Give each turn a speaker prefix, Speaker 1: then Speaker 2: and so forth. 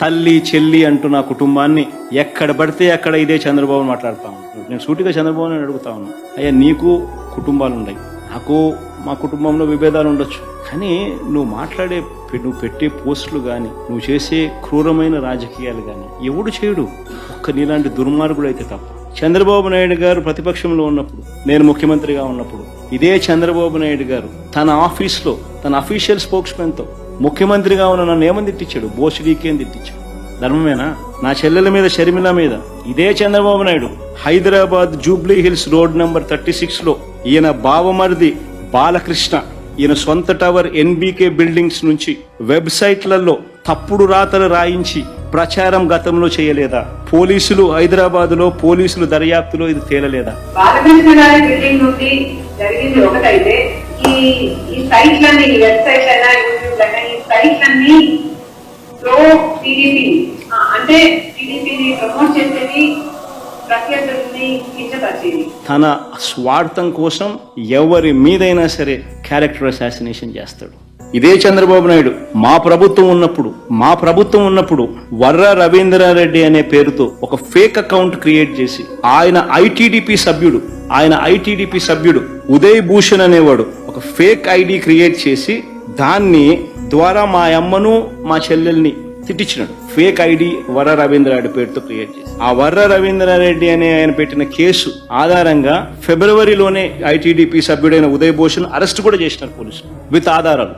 Speaker 1: తల్లి చెల్లి అంటూ నా కుటుంబాన్ని ఎక్కడ పడితే అక్కడ ఇదే చంద్రబాబు మాట్లాడుతా ఉన్నాను. నేను సూటిగా చంద్రబాబుని అడుగుతా ఉన్నా, అయ్యా నీకు కుటుంబాలు ఉన్నాయి, నాకు మా కుటుంబంలో విభేదాలు ఉండొచ్చు, కానీ నువ్వు పెట్టే పోస్టులు కానీ నువ్వు చేసే క్రూరమైన రాజకీయాలు కానీ ఎవడు చేయడు, ఒక్క నీలాంటి దుర్మార్గుడు అయితే తప్ప. చంద్రబాబు నాయుడు గారు ప్రతిపక్షంలో ఉన్నప్పుడు, నేను ముఖ్యమంత్రిగా ఉన్నప్పుడు, ఇదే చంద్రబాబు నాయుడు గారు తన ఆఫీస్లో తన అఫీషియల్ స్పోక్స్మెన్ తో ముఖ్యమంత్రిగా ఉన్న నన్ను ఏమని తిట్టించాడు, బోసుడీకేం తిట్టించాడు. ధర్మమేనా? నా చెల్లెల మీద, షర్మిల మీద ఇదే Chandrababu Naidu Hyderabad Jubilee hills road number 36 లో ఈయన బావమరిది బాలకృష్ణ, ఈయన సొంత టవర్ ఎన్బీకే బిల్డింగ్స్ నుంచి వెబ్సైట్లలో తప్పుడు రాతలు రాయించి ప్రచారం గతంలో చేయలేదా? పోలీసులు హైదరాబాద్ లో పోలీసులు దర్యాప్తులో ఇది తేలలేదా?
Speaker 2: బాలకృష్ణ గారి బిల్డింగ్ నుండి జరిగింది ఒకటైతే ఈ సైట్లన్నీ, ఈ వెబ్సైట్ అయినా యూట్యూబ్ అయినా ఈ సైట్లన్నీ ప్రో టీడీపీ అంటే టీడీపీని ప్రమోట్ చేసేది, ప్రత్యర్థుల్ని కించపరిచేది.
Speaker 1: తన స్వార్థం కోసం ఎవరి మీదైనా సరే క్యారెక్టర్ అసాసినేషన్ చేస్తాడు. ఇదే చంద్రబాబు నాయుడు మా ప్రభుత్వం ఉన్నప్పుడు వర్ర రవీంద్రారెడ్డి అనే పేరుతో ఒక ఫేక్ అకౌంట్ క్రియేట్ చేసి ఆయన ఐటీడీపీ సభ్యుడు ఉదయ్ భూషణ్ అనేవాడు ఒక ఫేక్ ఐడి క్రియేట్ చేసి దాన్ని ద్వారా మా అమ్మను మా చెల్లెల్ని తిట్టించినాడు. ఫేక్ ఐడి వర్ర రవీంద్రారెడ్డి పేరుతో క్రియేట్ చేసి ఆ వర్ర రవీంద్రారెడ్డి అనే ఆయన పెట్టిన కేసు ఆధారంగా ఫిబ్రవరిలోనే ఐటీడీపీ సభ్యుడైన ఉదయ్ భూషణ్ అరెస్ట్ కూడా చేసినారు పోలీసులు విత్ ఆధారాలు.